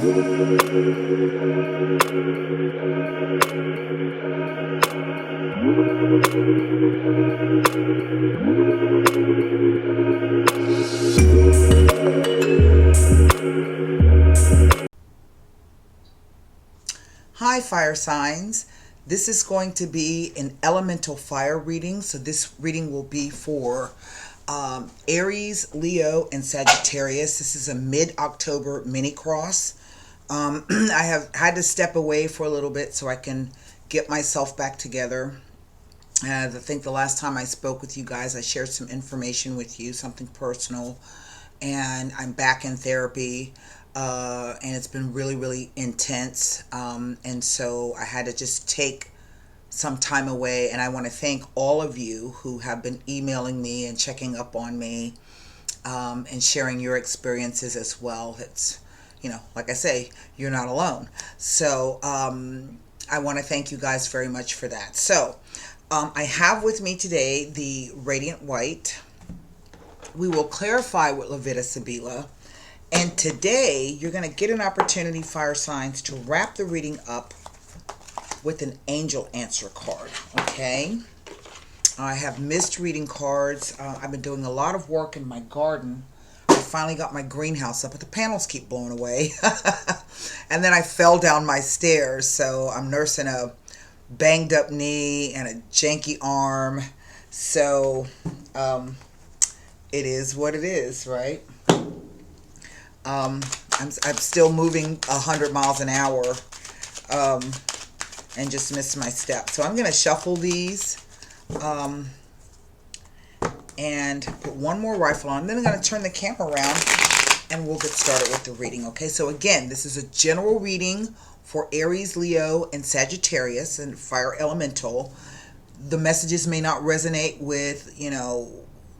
Hi, fire signs. This is going to be an elemental fire reading. So this reading will be for Aries, Leo, and Sagittarius. This is a mid-October mini cross. I have had to step away for a little bit so I can get myself back together. I think the last time I spoke with you guys, I shared some information with you, something personal, and I'm back in therapy. And it's been really, really intense. And so I had to just take some time away. And I want to thank all of you who have been emailing me and checking up on me, and sharing your experiences as well. It's, like I say, you're not alone. So I want to thank you guys very much for that. So I have with me today the Radiant White. We will clarify with Levita Sibila. And today, you're going to get an opportunity, fire signs, to wrap the reading up with an angel answer card, okay? I have missed reading cards. I've been doing a lot of work in my garden. I finally got my greenhouse up, but the panels keep blowing away. And then I fell down my stairs, so I'm nursing a banged up knee and a janky arm. So, it is what it is, right? I'm still moving 100 miles an hour, and just missed my step. So I'm going to shuffle these, and put one more rifle on. Then I'm going to turn the camera around, and we'll get started with the reading. Okay, so again, this is a general reading for Aries, Leo, and Sagittarius, and fire elemental. The messages may not resonate with,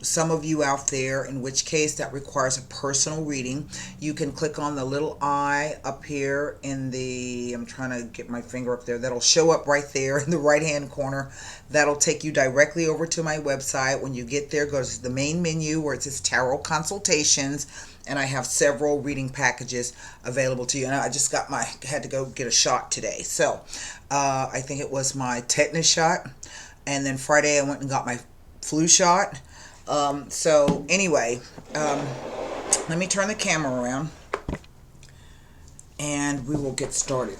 some of you out there, in which case that requires a personal reading. You can click on the little eye up here in the, I'm trying to get my finger up there, that'll show up right there in the right hand corner. That'll take you directly over to my website. When you get there, go to the main menu where it says Tarot Consultations, and I have several reading packages available to you. And I just had to go get a shot today. So I think it was my tetanus shot, and then Friday I went and got my flu shot. So anyway, let me turn the camera around and we will get started.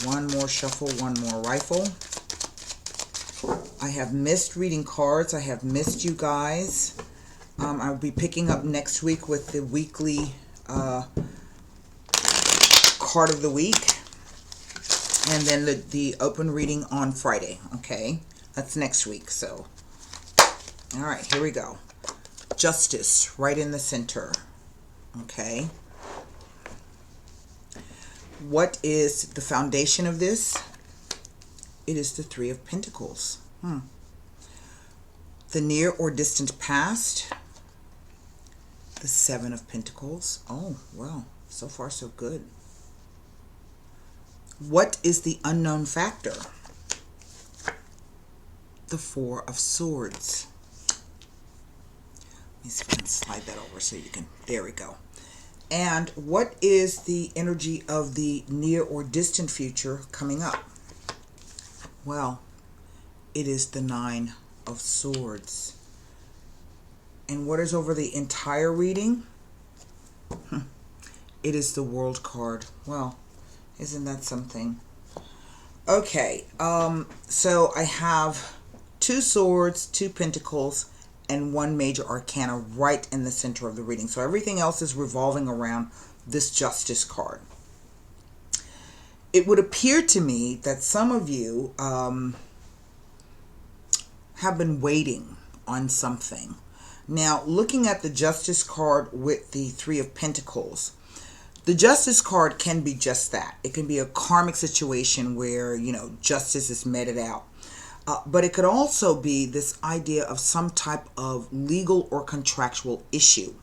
One more shuffle, one more rifle. I have missed reading cards. I have missed you guys. I'll be picking up next week with the weekly card of the week, and then the open reading on Friday. Okay. That's next week. So, all right, here we go. Justice, right in the center. Okay. What is the foundation of this? It is the Three of Pentacles. The near or distant past. The Seven of Pentacles. Oh, well, so far so good. What is the unknown factor? The Four of Swords. Let me see if I can slide that over so you can, there we go. And what is the energy of the near or distant future coming up? Well, it is the Nine of Swords. And what is over the entire reading? It is the World card. Well, isn't that something? Okay, so I have two swords, two pentacles, and one major arcana right in the center of the reading. So everything else is revolving around this Justice card. It would appear to me that some of you have been waiting on something. Now, looking at the Justice card with the Three of Pentacles, the Justice card can be just that. It can be a karmic situation where, justice is meted out. But it could also be this idea of some type of legal or contractual issue.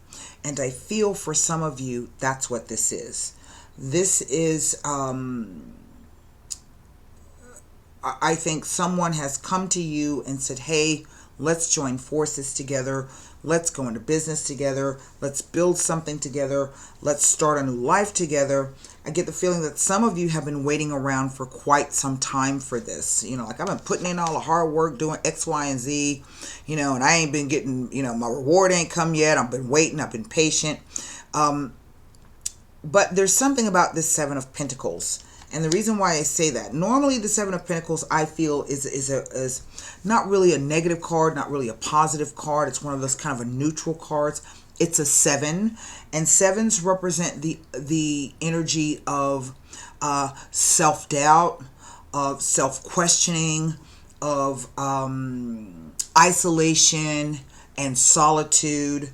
And I feel for some of you, that's what this is. This is, I think someone has come to you and said, hey, Let's join forces together. Let's go into business together. Let's build something together. Let's start a new life together. I get the feeling that some of you have been waiting around for quite some time for this. Like I've been putting in all the hard work doing X, Y, and Z, and I ain't been getting, my reward ain't come yet. I've been waiting. I've been patient. But there's something about this Seven of Pentacles. And the reason why I say that, normally the Seven of Pentacles, I feel, is not really a negative card, not really a positive card. It's one of those kind of a neutral cards. It's a 7, and 7s represent the energy of self-doubt, of self-questioning, of isolation and solitude.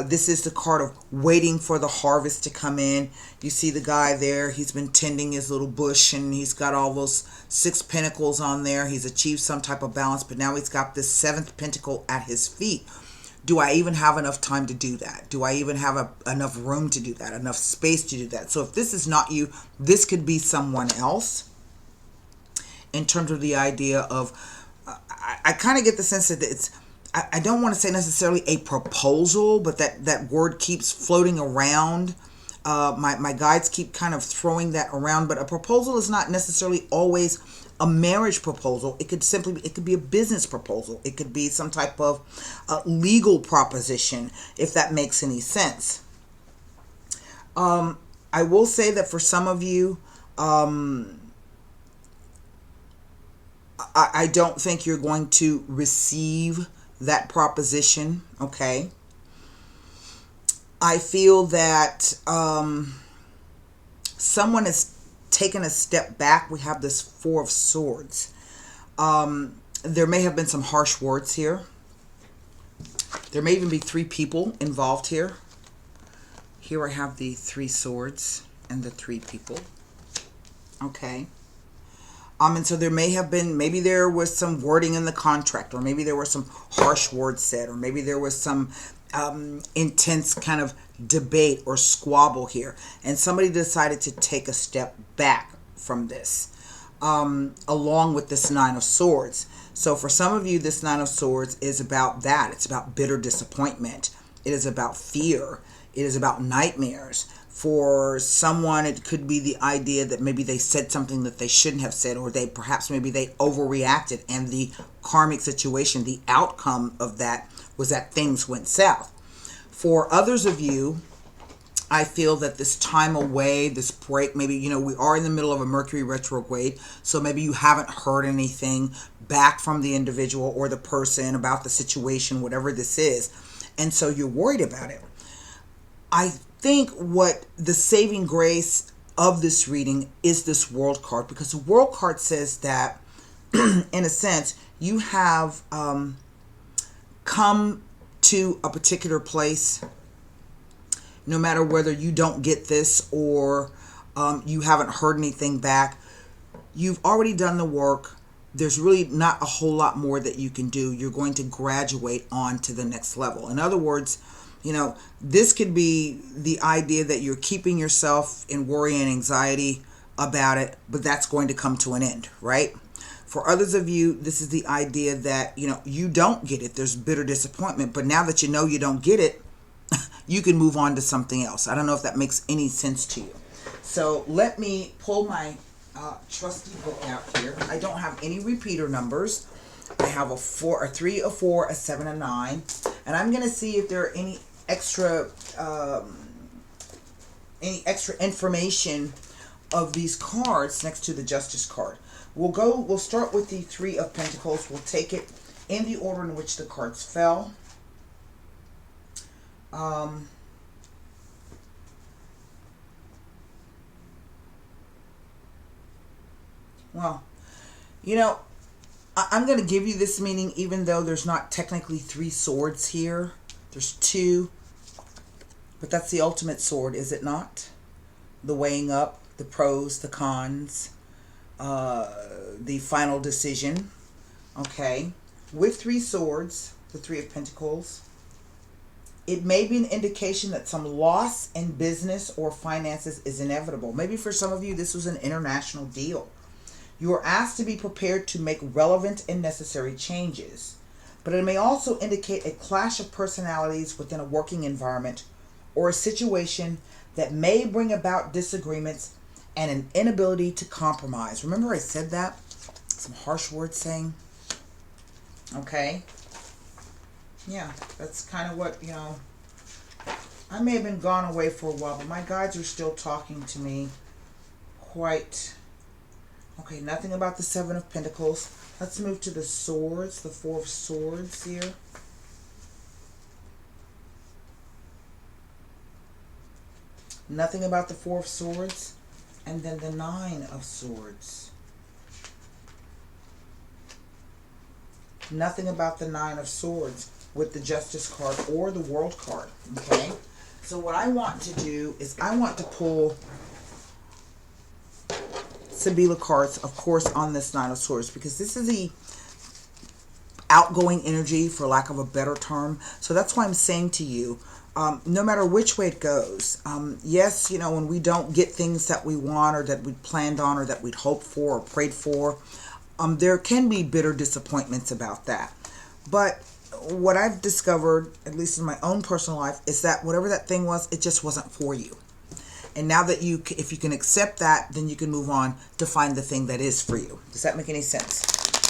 This is the card of waiting for the harvest to come in. You see the guy there, he's been tending his little bush and he's got all those 6 pentacles on there. He's achieved some type of balance, but now he's got this 7th pentacle at his feet. Do I even have enough time to do that? Do I even have enough room to do that, enough space to do that? So if this is not you, this could be someone else. In terms of the idea of, I kind of get the sense that it's, I don't want to say necessarily a proposal, but that word keeps floating around. My guides keep kind of throwing that around, but a proposal is not necessarily always a marriage proposal. It could be a business proposal. It could be some type of legal proposition, if that makes any sense. I will say that for some of you, I don't think you're going to receive that proposition, okay? I feel that someone has taken a step back. We have this 4 of Swords. There may have been some harsh words here. There may even be 3 people involved here. Here I have the 3 swords and the 3 people. Okay. And so there may have been, maybe there was some wording in the contract, or maybe there were some harsh words said, or maybe there was some intense kind of debate or squabble here. And somebody decided to take a step back from this, along with this 9 of Swords. So for some of you, this 9 of Swords is about that. It's about bitter disappointment. It is about fear. It is about nightmares. For someone, it could be the idea that maybe they said something that they shouldn't have said, or maybe they overreacted, and the karmic situation, the outcome of that was that things went south. For others of you, I feel that this time away, this break, maybe, we are in the middle of a Mercury retrograde, so maybe you haven't heard anything back from the individual or the person about the situation, whatever this is, and so you're worried about it. I think what the saving grace of this reading is this World card, because the World card says that, in a sense, you have come to a particular place, no matter whether you don't get this or you haven't heard anything back. You've already done the work. There's really not a whole lot more that you can do. You're going to graduate on to the next level. In other words, this could be the idea that you're keeping yourself in worry and anxiety about it, but that's going to come to an end, right? For others of you, this is the idea that, you don't get it. There's bitter disappointment, but now that you know you don't get it, you can move on to something else. I don't know if that makes any sense to you. So let me pull my trusty book out here. I don't have any repeater numbers. I have a 3, a 4, a 7, a 9, and I'm going to see if there are any extra information of these cards next to the Justice card. We'll start with the 3 of Pentacles. We'll take it in the order in which the cards fell. Well, I'm going to give you this meaning even though there's not technically 3 swords here. There's 2. But that's the ultimate sword, is it not? The weighing up, the pros, the cons, the final decision. Okay. With 3 swords, the 3 of Pentacles, it may be an indication that some loss in business or finances is inevitable. Maybe for some of you, this was an international deal. You are asked to be prepared to make relevant and necessary changes. but it may also indicate a clash of personalities within a working environment or a situation that may bring about disagreements and an inability to compromise. Remember I said that? Some harsh words saying. Okay. Yeah, that's kind of what, I may have been gone away for a while, but my guides are still talking to me quite. Okay, nothing about the Seven of Pentacles. Let's move to the Swords, the Four of Swords here. Nothing about the Four of Swords. And then the Nine of Swords. Nothing about the Nine of Swords with the Justice card or the World card. Okay? So what I want to do is I want to pull Sibila cards, of course, on this Nine of Swords, because this is the outgoing energy, for lack of a better term. So that's why I'm saying to you, no matter which way it goes, yes, when we don't get things that we want or that we planned on or that we'd hoped for or prayed for, there can be bitter disappointments about that. But what I've discovered, at least in my own personal life, is that whatever that thing was, it just wasn't for you. And now that if you can accept that, then you can move on to find the thing that is for you. Does that make any sense?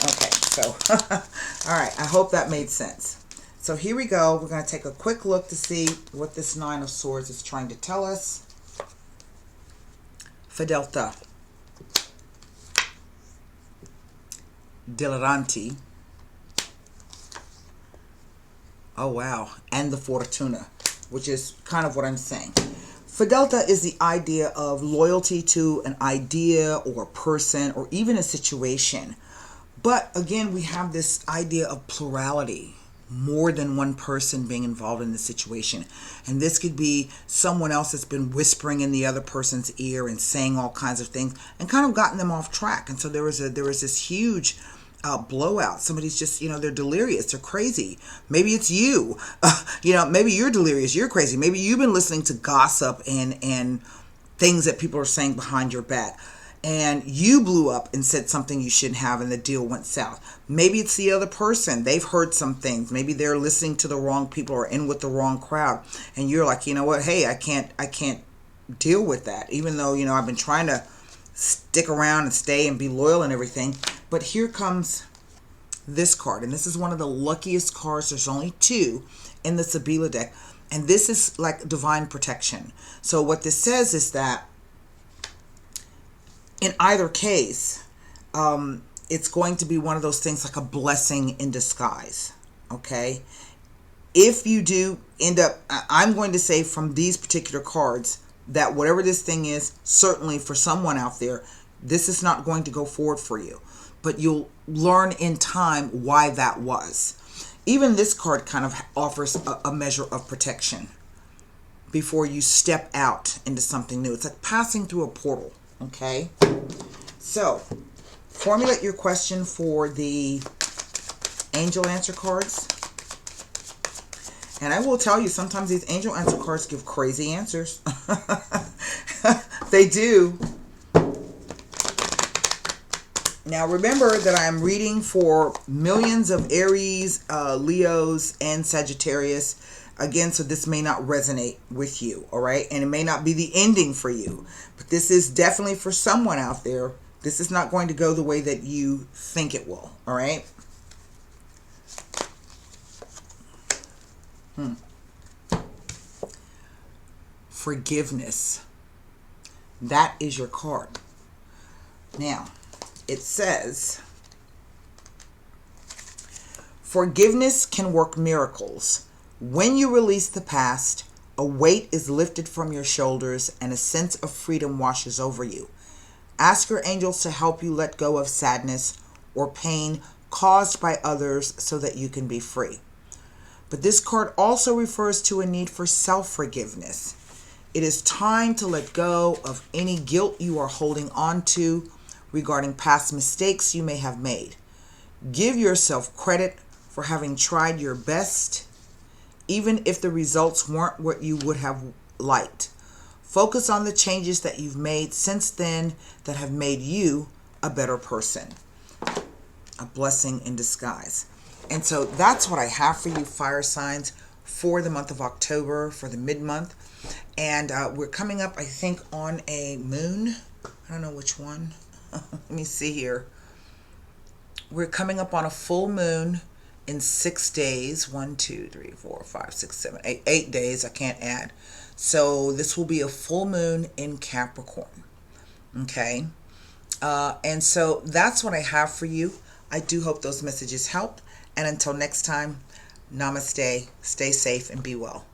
Okay, so, all right, I hope that made sense. So here we go. We're going to take a quick look to see what this Nine of Swords is trying to tell us. Fedeltà. Dileranti. Oh, wow. And the Fortuna, which is kind of what I'm saying. Fedeltà is the idea of loyalty to an idea or a person or even a situation. But again, we have this idea of plurality, more than one person being involved in the situation. And this could be someone else that's been whispering in the other person's ear and saying all kinds of things and kind of gotten them off track. And so there was this huge blowout. Somebody's just, they're delirious. They're crazy. Maybe it's you. Maybe you're delirious. You're crazy. Maybe you've been listening to gossip and things that people are saying behind your back. And you blew up and said something you shouldn't have and the deal went south. Maybe it's the other person. They've heard some things. Maybe they're listening to the wrong people or in with the wrong crowd. And you're like, you know what? Hey, I can't deal with that. Even though, I've been trying to stick around and stay and be loyal and everything. But here comes this card. And this is one of the luckiest cards. There's only two in the Sibila deck. And this is like divine protection. So what this says is that in either case, it's going to be one of those things like a blessing in disguise. Okay? If you do end up, I'm going to say from these particular cards, that whatever this thing is, certainly for someone out there, this is not going to go forward for you. But you'll learn in time why that was. Even this card kind of offers a measure of protection before you step out into something new. It's like passing through a portal. Okay? So, formulate your question for the angel answer cards. And I will tell you, sometimes these angel answer cards give crazy answers. They do. Now remember that I'm reading for millions of Aries, Leos, and Sagittarius. Again, so this may not resonate with you, all right? And it may not be the ending for you. But this is definitely for someone out there. This is not going to go the way that you think it will, all right? Forgiveness. That is your card. Now, it says, forgiveness can work miracles. When you release the past, a weight is lifted from your shoulders and a sense of freedom washes over you. Ask your angels to help you let go of sadness or pain caused by others so that you can be free. But this card also refers to a need for self-forgiveness. It is time to let go of any guilt you are holding on to regarding past mistakes you may have made. Give yourself credit for having tried your best, even if the results weren't what you would have liked. Focus on the changes that you've made since then that have made you a better person. A blessing in disguise. And so that's what I have for you, fire signs, for the month of October, for the mid-month. And we're coming up, I think, on a moon. I don't know which one. Let me see here. We're coming up on a full moon in 6 days. 1, 2, 3, 4, 5, 6, 7, 8. 8 days. I can't add. So this will be a full moon in Capricorn. Okay. And so that's what I have for you. I do hope those messages help. And until next time, namaste, stay safe, and be well.